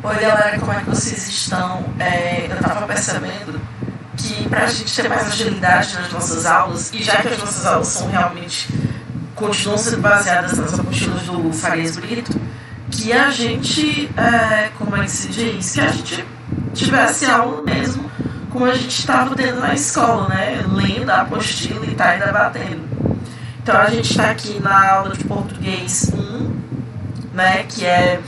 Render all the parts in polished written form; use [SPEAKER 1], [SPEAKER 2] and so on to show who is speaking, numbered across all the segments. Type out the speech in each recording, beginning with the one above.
[SPEAKER 1] Oi galera, como é que vocês estão? Eu estava percebendo que para a gente ter mais agilidade nas nossas aulas, e já que as nossas aulas são realmente, continuam sendo baseadas nas apostilas do Farias Brito, que a gente, como é que se diz? Que a gente tivesse aula mesmo, como a gente estava tendo na escola, né? Lendo a apostila e tá, e debatendo. Então a gente está aqui na aula de português 1, né? Que é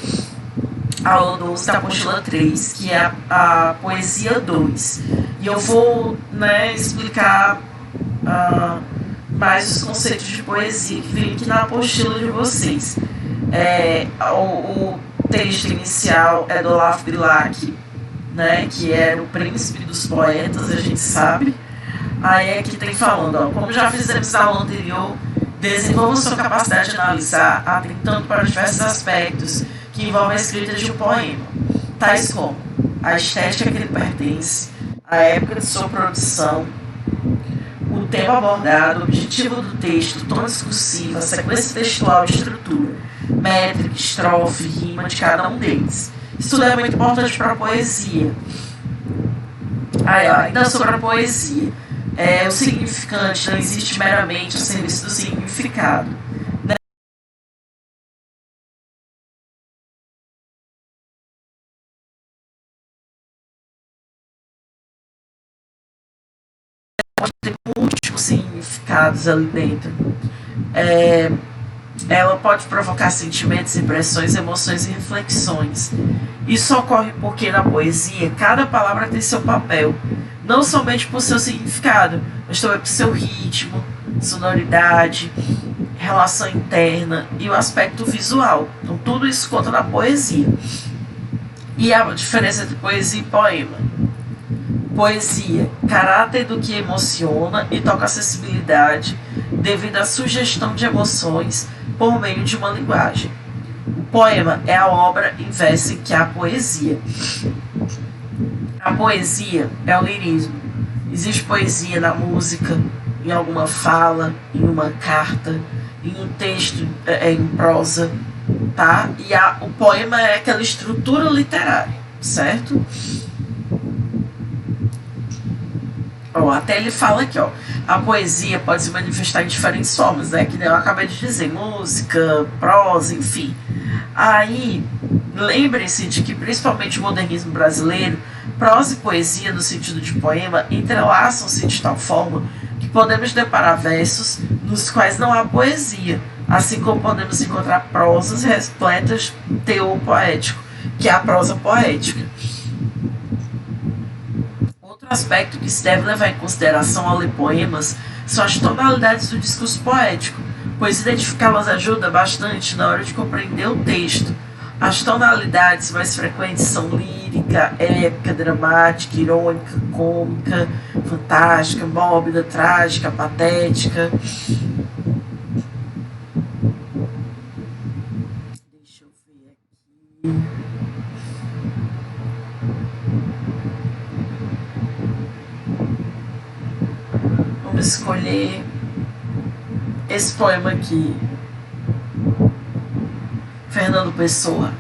[SPEAKER 1] a aula 12 da apostila 3, que é a poesia 2. E eu vou, né, explicar mais os conceitos de poesia que vem aqui na apostila de vocês. O texto inicial é do Olavo Bilac, né, que era o príncipe dos poetas, a gente sabe. Aí aqui tem falando, ó, como já fizemos na aula anterior, desenvolva sua capacidade de analisar, atentando para diversos aspectos que envolvem a escrita de um poema, tais como a estética que ele pertence, a época de sua produção, o tema abordado, o objetivo do texto, tom discursivo, a sequência textual e estrutura, métrica, estrofe, rima de cada um deles. Isso tudo é muito importante para a poesia. Ainda sobre a poesia, o significante não existe meramente ao serviço do significado. Tem múltiplos significados ali dentro. Ela pode provocar sentimentos, impressões, emoções e reflexões. Isso ocorre porque na poesia cada palavra tem seu papel, não somente por seu significado, mas também por seu ritmo, sonoridade, relação interna e o aspecto visual. Então tudo isso conta na poesia. E a diferença entre poesia e poema: poesia, caráter do que emociona e toca a sensibilidade devido à sugestão de emoções por meio de uma linguagem. O poema é a obra inversa que é a poesia. A poesia é o lirismo. Existe poesia na música, em alguma fala, em uma carta, em um texto, em prosa, tá? E o poema é aquela estrutura literária, certo? Até ele fala aqui, a poesia pode se manifestar em diferentes formas, né? Que eu acabei de dizer, música, prosa, enfim. Aí, lembre-se de que principalmente o modernismo brasileiro, prosa e poesia no sentido de poema entrelaçam-se de tal forma que podemos deparar versos nos quais não há poesia, assim como podemos encontrar prosas repletas de teor poético, que é a prosa poética. Aspecto que se deve levar em consideração ao ler poemas são as tonalidades do discurso poético, pois identificá-las ajuda bastante na hora de compreender o texto. As tonalidades mais frequentes são lírica, épica, dramática, irônica, cômica, fantástica, mórbida, trágica, patética. Deixa eu ver aqui. Vamos escolher esse poema aqui. Fernando Pessoa.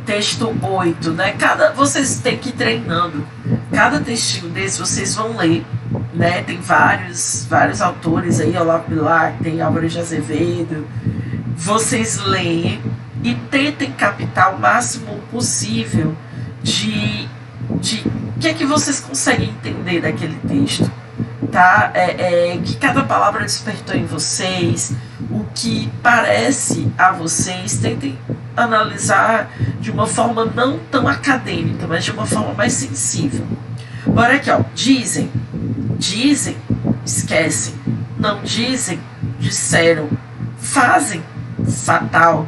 [SPEAKER 1] Texto 8, né? Vocês têm que ir treinando. Cada textinho desse vocês vão ler, né? Tem vários autores aí, Olavo Bilac, tem Álvaro de Azevedo. Vocês leem e tentem captar o máximo possível de que é que vocês conseguem entender daquele texto. Tá? Que cada palavra despertou em vocês, o que parece a vocês, tentem analisar de uma forma não tão acadêmica, mas de uma forma mais sensível. Bora aqui, dizem, esquecem, não dizem, disseram, fazem, fatal,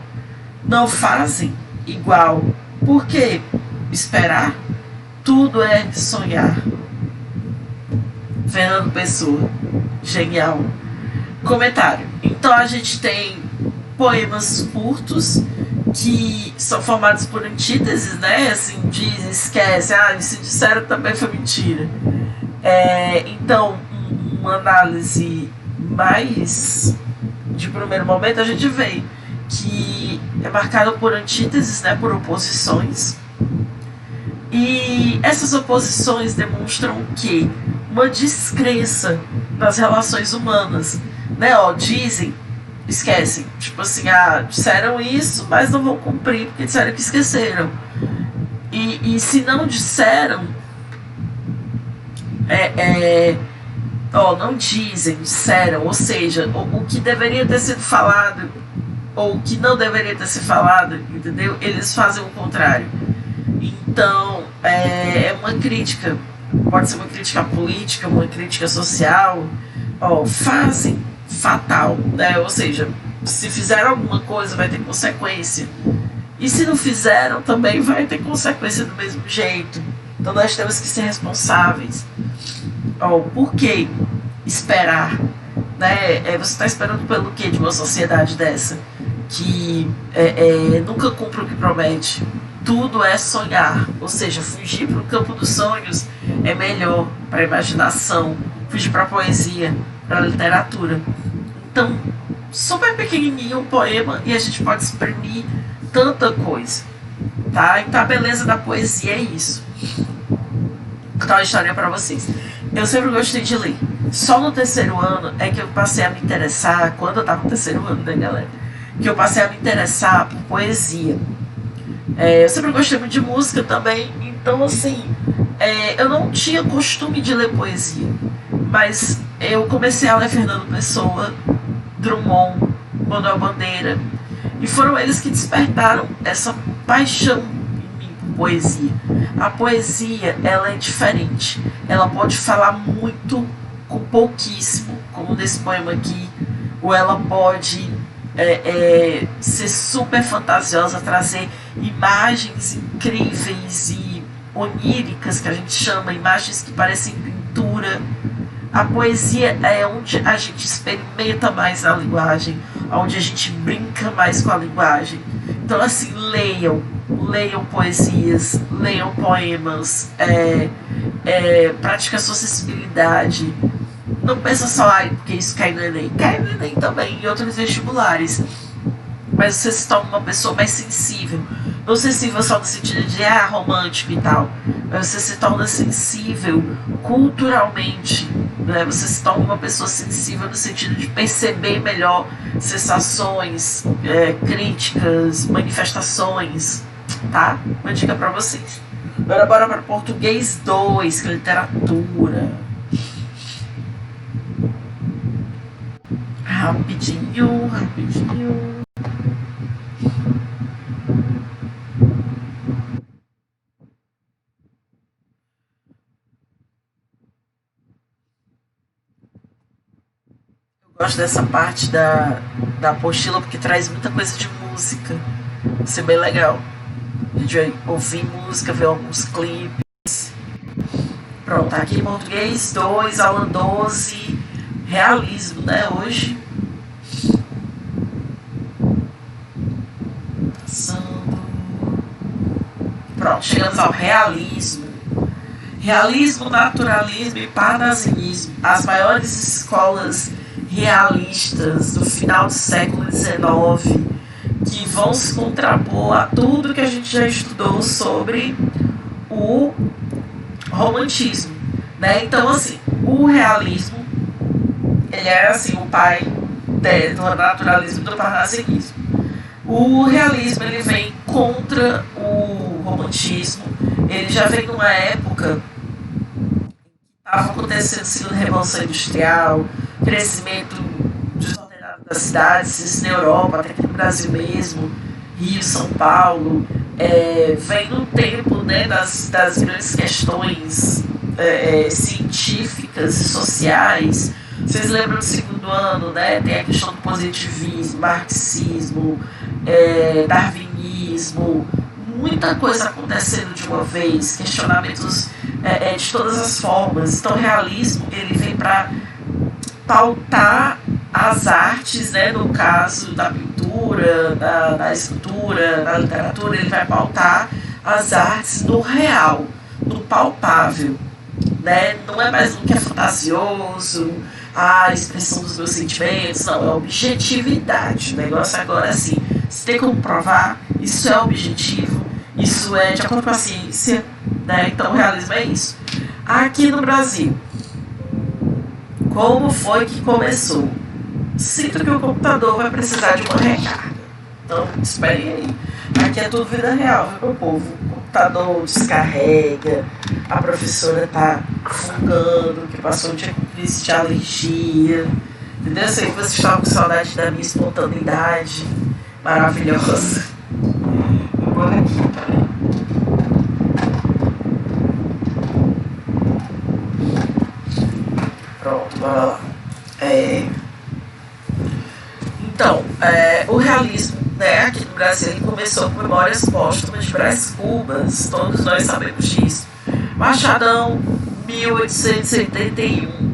[SPEAKER 1] não fazem, igual. Por quê? Esperar, tudo é sonhar. Fernando Pessoa, genial. Comentário: então a gente tem poemas curtos que são formados por antíteses, né? Assim, diz, esquece, se disseram também foi mentira. Então, uma análise mais de primeiro momento, a gente vê que é marcado por antíteses, né, por oposições. E essas oposições demonstram o quê? Uma descrença nas relações humanas, né? Ó, dizem, esquecem, tipo assim, disseram isso, mas não vão cumprir porque disseram que esqueceram. E se não disseram, não dizem, disseram, ou seja, o que deveria ter sido falado ou o que não deveria ter sido falado, entendeu? Eles fazem o contrário. Então, é uma crítica, pode ser uma crítica política, uma crítica social, fazem fatal, né? Ou seja, se fizeram alguma coisa vai ter consequência, e se não fizeram também vai ter consequência do mesmo jeito. Então nós temos que ser responsáveis. Por que esperar? Né? Você está esperando pelo quê de uma sociedade dessa? Que nunca cumpre o que promete. Tudo é sonhar. Ou seja, fugir para o campo dos sonhos é melhor para a imaginação. Fugir para a poesia, para a literatura. Então, super pequenininho um poema e a gente pode exprimir tanta coisa. Tá? Então a beleza da poesia é isso. Vou contar uma história para vocês. Eu sempre gostei de ler. Só no terceiro ano é que eu passei a me interessar, quando eu estava no terceiro ano, né, galera? Que eu passei a me interessar por poesia. Eu sempre gostei muito de música também, então assim, eu não tinha costume de ler poesia, mas eu comecei a ler Fernando Pessoa, Drummond, Manuel Bandeira, e foram eles que despertaram essa paixão em mim por poesia. A poesia, ela é diferente, ela pode falar muito com pouquíssimo, como nesse poema aqui, ou ela pode ser super fantasiosa, trazer imagens incríveis e oníricas, que a gente chama, imagens que parecem pintura. A poesia é onde a gente experimenta mais a linguagem, onde a gente brinca mais com a linguagem. Então assim, leiam poesias, leiam poemas, pratique a sua sensibilidade. Não pensa só, porque isso cai no Enem. Cai no Enem também, em outros vestibulares. Mas você se torna uma pessoa mais sensível. Não sensível só no sentido de romântico e tal. Mas você se torna sensível culturalmente. Né? Você se torna uma pessoa sensível no sentido de perceber melhor sensações, críticas, manifestações. Tá? Uma dica pra vocês. Agora bora para Português 2, que é literatura. Rapidinho. Eu gosto dessa parte da apostila porque traz muita coisa de música. Vai ser bem legal. A gente vai ouvir música, ver alguns clipes. Pronto, aqui em Português 2, aula 12, realismo, né? Hoje. Pronto, chegamos ao realismo. Realismo, naturalismo e parnasianismo. As maiores escolas realistas do final do século XIX, que vão se contrapor a tudo que a gente já estudou sobre o romantismo, né? Então, assim, o realismo, ele é assim, o pai do naturalismo e do parnasianismo. O realismo, ele vem contra o romantismo. Ele já vem numa época que estava acontecendo a segunda revolução industrial, crescimento desordenado das cidades, isso na Europa, até aqui no Brasil mesmo, Rio, São Paulo. Vem no tempo, né, das grandes questões científicas e sociais. Vocês lembram do segundo ano, né? Tem a questão do positivismo, marxismo, darwinismo, muita coisa acontecendo de uma vez, questionamentos de todas as formas. Então o realismo, ele vem para pautar as artes, né? No caso da pintura, da escultura, da literatura, ele vai pautar as artes no real, no palpável, né? Não é mais um que é fantasioso, a expressão dos meus sentimentos, não, é objetividade. O negócio agora é assim, Você tem como provar, isso é objetivo, isso é de acordo com a ciência, né? Então o realismo é isso. Aqui no Brasil, como foi que começou? Sinto que o computador vai precisar de uma recarga. Então, espere aí. Aqui é tudo vida real, viu, meu povo? O computador descarrega, a professora tá fungando, que passou um dia com crise de alergia. Entendeu? Eu sei que vocês estavam com saudade da minha espontaneidade maravilhosa. Vou aqui, peraí. Pronto, bora lá. Então, o realismo, né, aqui no Brasil, ele começou com Memórias Póstumas de Brás Cubas, todos nós sabemos disso. Machadão, 1881.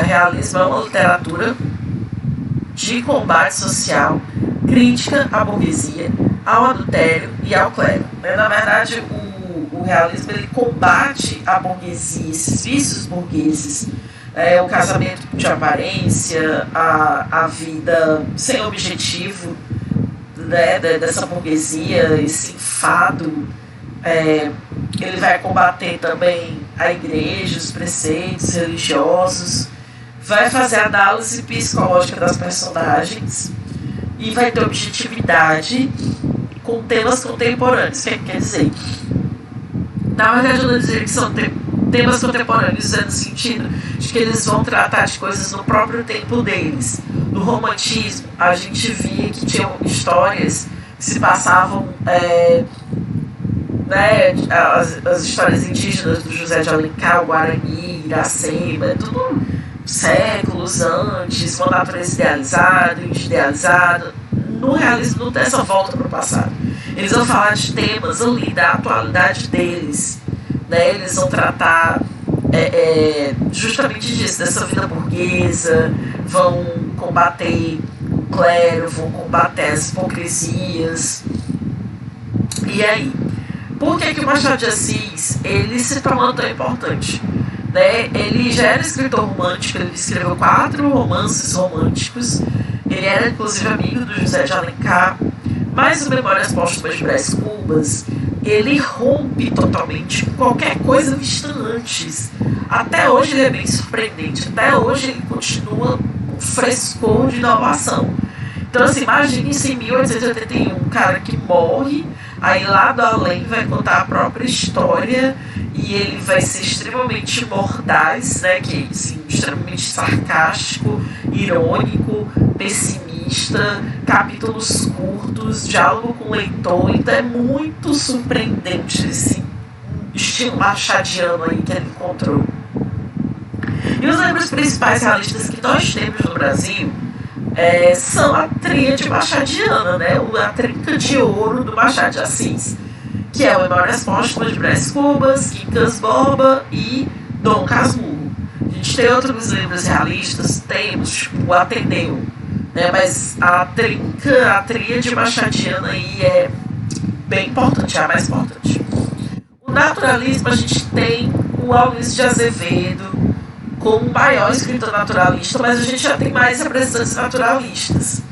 [SPEAKER 1] Realismo é uma literatura de combate social, crítica à burguesia, ao adultério e ao clero. Na verdade, o realismo ele combate a burguesia, esses vícios burgueses, o casamento de aparência, a vida sem objetivo, né, dessa burguesia, esse enfado. Ele vai combater também a igreja, os preceitos religiosos, vai fazer análise psicológica das personagens e vai ter objetividade com temas contemporâneos. O que quer dizer? Na verdade, eu não dizer que são temas contemporâneos, no sentido de que eles vão tratar de coisas no próprio tempo deles. No romantismo, a gente via que tinham histórias que se passavam, as histórias indígenas do José de Alencar, o Guarani, Iracema, tudo séculos antes, uma natureza idealizada, idealizada. No realismo não tem essa volta para o passado. Eles vão falar de temas ali da atualidade deles, né? Eles vão tratar justamente disso, dessa vida burguesa, vão combater o clero, vão combater as hipocrisias. E aí? Por que o Machado de Assis ele se tornou tão importante? Né? Ele já era escritor romântico, ele escreveu 4 romances românticos, ele era inclusive amigo do José de Alencar, mas o Memórias Póstumas de Brás Cubas, ele rompe totalmente com qualquer coisa vista antes. Até hoje ele é bem surpreendente, até hoje ele continua um frescor de inovação. Então, assim, imagine isso em 1881, um cara que morre, aí lá do além vai contar a própria história e ele vai ser extremamente mordaz, né, que assim, extremamente sarcástico, irônico, pessimista, capítulos curtos, diálogo com o leitor. Então é muito surpreendente esse estilo machadiano aí que ele encontrou. E os livros principais realistas que nós temos no Brasil são a tríade machadiana, né? A trinca de ouro do Machado de Assis, que é o Memórias Póstumas de Brás Cubas, Quincas Borba e Dom Casmurro. A gente tem outros livros realistas, temos tipo o Ateneu, né? Mas a tríade machadiana aí é bem importante, é a mais importante. O naturalismo, a gente tem o Augusto de Azevedo como o maior escritor naturalista, mas a gente já tem mais representantes naturalistas.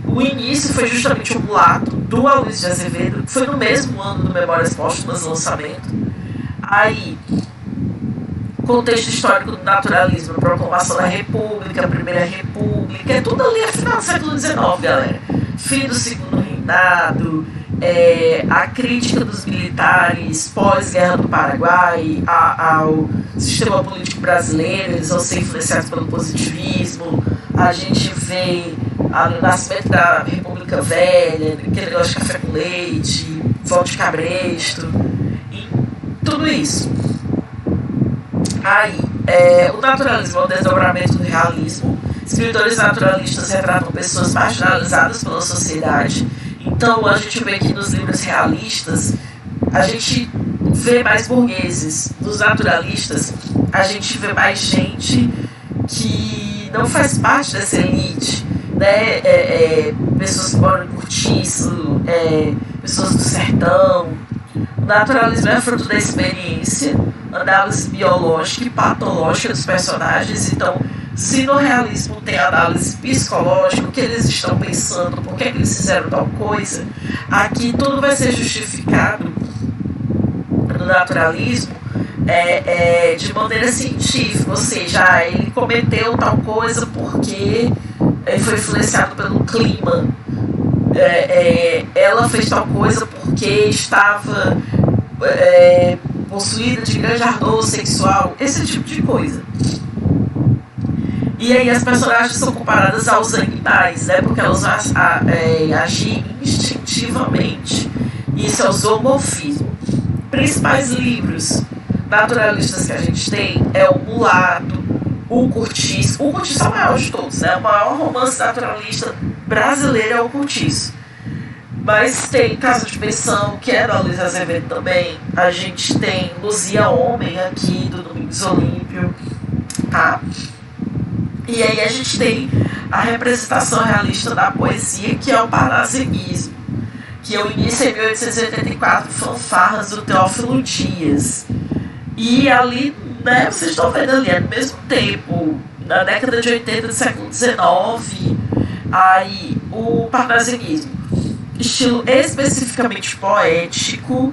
[SPEAKER 1] O início foi justamente o Mulato, do Augusto de Azevedo, que foi no mesmo ano do Memórias Póstumas, lançamento. Aí, contexto histórico do naturalismo, proclamação da República, a Primeira República, é tudo ali, é final do século XIX, galera. Fim do Segundo Reinado, a crítica dos militares pós-guerra do Paraguai ao sistema político brasileiro, eles vão ser influenciados pelo positivismo. A gente vê o nascimento da República Velha, aquele negócio de café com leite, volta de cabresto, e tudo isso. Aí, o naturalismo é o desdobramento do realismo. Escritores naturalistas retratam pessoas marginalizadas pela sociedade. Então, a gente vê que nos livros realistas, a gente vê mais burgueses. Nos naturalistas, a gente vê mais gente que não faz parte dessa elite, né? Pessoas que moram em cortiço, pessoas do sertão. O naturalismo é fruto da experiência, análise biológica e patológica dos personagens. Então, Se no realismo tem análise psicológica, o que eles estão pensando, por que eles fizeram tal coisa, aqui tudo vai ser justificado no naturalismo de maneira científica, ou seja, ele cometeu tal coisa porque ele foi influenciado pelo clima, ela fez tal coisa porque estava possuída de grande ardor sexual, esse tipo de coisa. E aí as personagens são comparadas aos animais, né? Porque elas agem instintivamente. Isso é o zoomorfismo. Principais livros naturalistas que a gente tem é o Mulato, o Curtiço. O Curtiço é o maior de todos, né? O maior romance naturalista brasileiro é o Curtiço. Mas tem Casa de Pensão, que é da Luiz Azevedo também. A gente tem Luzia Homem aqui, do Domingos Olímpio, tá? E aí a gente tem a representação realista da poesia, que é o parnasianismo, que eu iniciei em 1884, Fanfarras, do Teófilo Dias. E ali, né, vocês estão vendo ali, no mesmo tempo, na década de 80 do século XIX, aí o parnasianismo, estilo especificamente poético,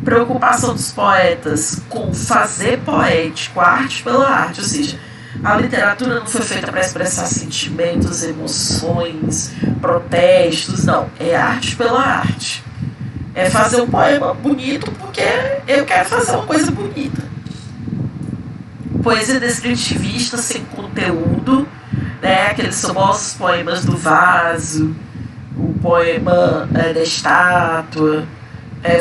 [SPEAKER 1] preocupação dos poetas com fazer poético, arte pela arte, ou seja, a literatura não foi feita para expressar sentimentos, emoções, protestos, não. É arte pela arte. É fazer um poema bonito porque eu quero fazer uma coisa bonita. Poesia descritivista sem conteúdo, né? Aqueles famosos poemas do vaso, o poema da estátua,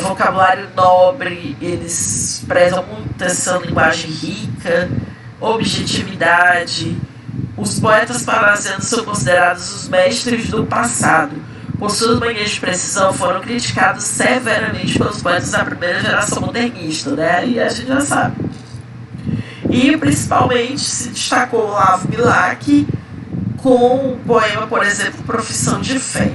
[SPEAKER 1] vocabulário nobre, eles prezam muito essa linguagem rica, objetividade. Os poetas parnasianos são considerados os mestres do passado. Por suas manias de precisão, foram criticados severamente pelos poetas da primeira geração modernista, né? E a gente já sabe. E principalmente se destacou Olavo Bilac com o poema, por exemplo, Profissão de Fé.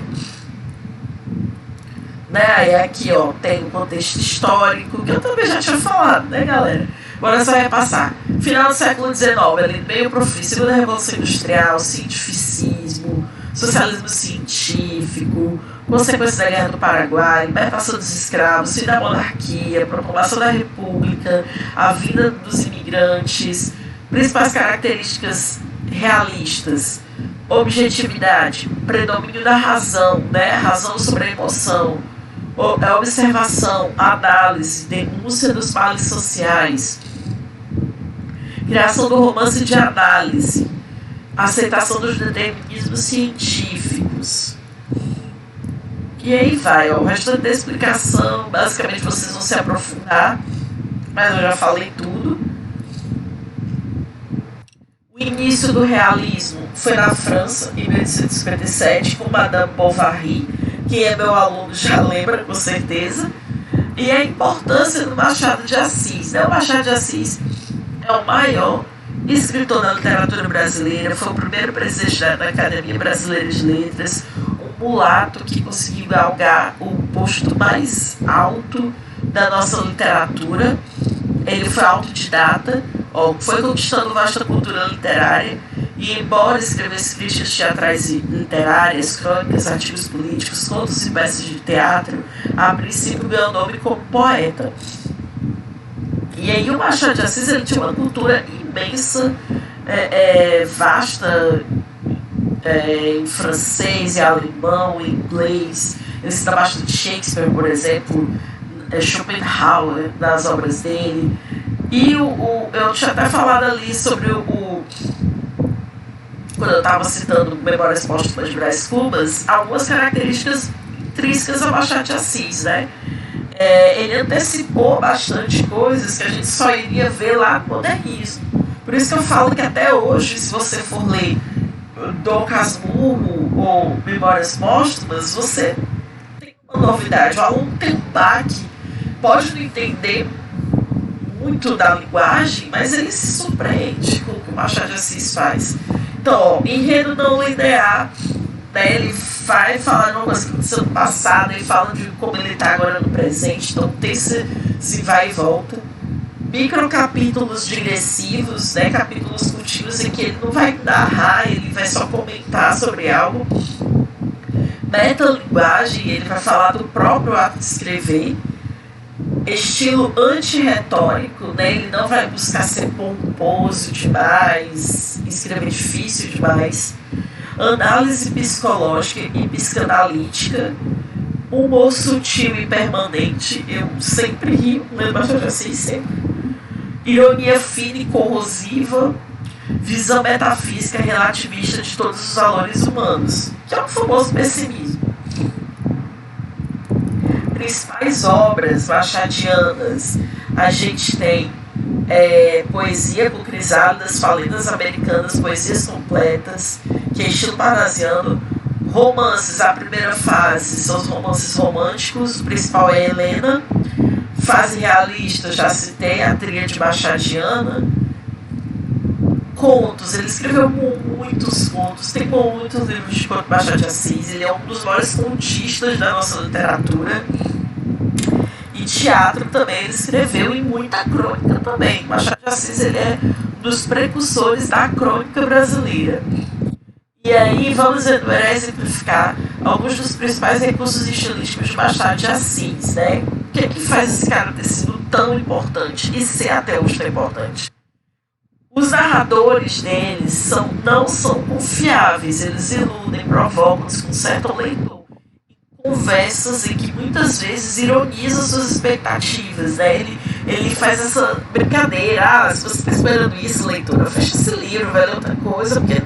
[SPEAKER 1] Né? E aqui, ó, tem um contexto histórico, que eu também já tinha falado, né, galera? Agora só repassar. Final do século XIX, ali meio profício, segunda Revolução Industrial, cientificismo, socialismo científico, consequências da Guerra do Paraguai, libertação dos escravos, fim da monarquia, proclamação da República, a vinda dos imigrantes, principais características realistas, objetividade, predomínio da razão, né? Razão sobre a emoção, observação, análise, denúncia dos males sociais, criação do romance de análise, aceitação dos determinismos científicos. E aí vai, ó, o restante da explicação, basicamente vocês vão se aprofundar, mas eu já falei tudo. O início do realismo foi na França, em 1857, com Madame Bovary. Quem é meu aluno já lembra, com certeza. E a importância do Machado de Assis, né? O Machado de Assis é o maior escritor da literatura brasileira, foi o primeiro presidente da Academia Brasileira de Letras, um mulato que conseguiu galgar o posto mais alto da nossa literatura. Ele foi autodidata, foi conquistando vasta cultura literária e, embora escrevesse críticas teatrais e literárias, crônicas, artigos políticos, contos e peças de teatro, a princípio ganhou nome como poeta. E aí o Machado de Assis, ele tinha uma cultura imensa, vasta, em francês, em alemão, em inglês. Ele cita bastante Shakespeare, por exemplo, Schopenhauer, das obras dele. E eu tinha até falado ali sobre quando eu estava citando Memórias Póstumas de Brás Cubas, algumas características intrínsecas ao Machado de Assis, né? Ele antecipou bastante coisas que a gente só iria ver lá no modernismo. Por isso que eu falo que até hoje, se você for ler Dom Casmurro ou Memórias Póstumas, você tem uma novidade. O aluno tem um baque, pode não entender muito da linguagem, mas ele se surpreende com o que o Machado de Assis faz. Então, enredo não linear, né, ele vai falar de uma coisa que aconteceu no passado e fala de como ele está agora no presente, então tem esse vai e volta. microcapítulos digressivos, né, capítulos contínuos em que ele não vai narrar, ele vai só comentar sobre algo. Metalinguagem, ele vai falar do próprio ato de escrever. Estilo antirretórico, né, ele não vai buscar ser pomposo demais, escrever difícil demais. Análise psicológica e psicanalítica. Humor sutil e permanente, eu sempre rio, lendo Machado de Assis, sempre. Ironia fina e corrosiva, visão metafísica relativista de todos os valores humanos, que é o famoso pessimismo. Principais obras machadianas, a gente tem Poesia com Crisálidas, Falidas Americanas, Poesias Completas, que é estilo parnasiano. Romances, a primeira fase são os romances românticos, o principal é Helena. Fase realista, já citei, a tríade machadiana. Contos, ele escreveu muitos contos, tem muitos livros de conto Machado de Assis, ele é um dos maiores contistas da nossa literatura. E teatro também, ele escreveu, e muita crônica também. Machado de Assis, ele é um dos precursores da crônica brasileira. E aí vamos exemplificar alguns dos principais recursos estilísticos de Machado de Assis, né? O que é que faz esse cara ter sido tão importante e ser até hoje tão importante? Os narradores deles não são confiáveis, eles iludem, provocam, desconcertam o leitor. Conversas em que muitas vezes ironizam suas expectativas, né? Ele faz essa brincadeira, se você está esperando isso, leitora, fecha esse livro, vai ler outra coisa, porque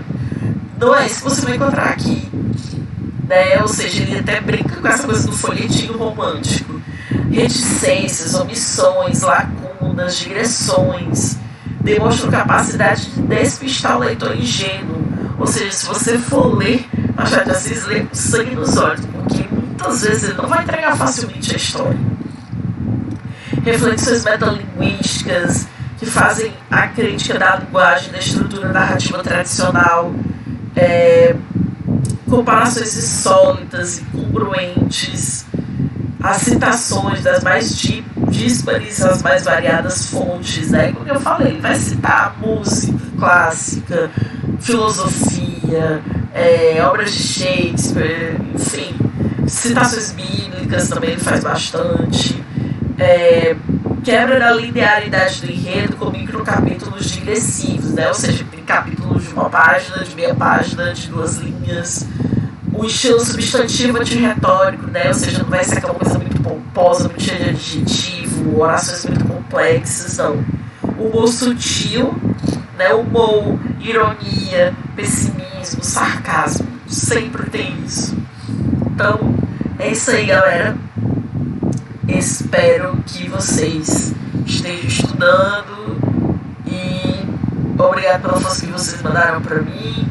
[SPEAKER 1] não é isso que você vai encontrar aqui, né? Ou seja, ele até brinca com essa coisa do folhetinho romântico. Reticências, omissões, lacunas, digressões, demonstram capacidade de despistar o leitor ingênuo. Ou seja, se você for ler Machado de Assis, lê com sangue nos olhos, porque muitas vezes ele não vai entregar facilmente a história. Reflexões metalinguísticas, que fazem a crítica da linguagem, da estrutura narrativa tradicional, comparações insólitas e congruentes, as citações das mais díspares, as mais variadas fontes, né? Como eu falei, ele vai citar música clássica, filosofia, obras de Shakespeare, enfim, citações bíblicas também ele faz bastante. Quebra da linearidade do enredo com microcapítulos digressivos, né? Ou seja, tem capítulos de uma página, de meia página, de 2 linhas. O estilo substantivo antirretórico, né? Ou seja, não vai ser aquela coisa muito pomposa, muito cheia de adjetivo, orações muito complexas, não. Humor sutil, né? Humor, ironia, pessimismo, sarcasmo, sempre tem isso. Então, é isso aí, galera. Espero que vocês estejam estudando e obrigado pela força que vocês mandaram para mim.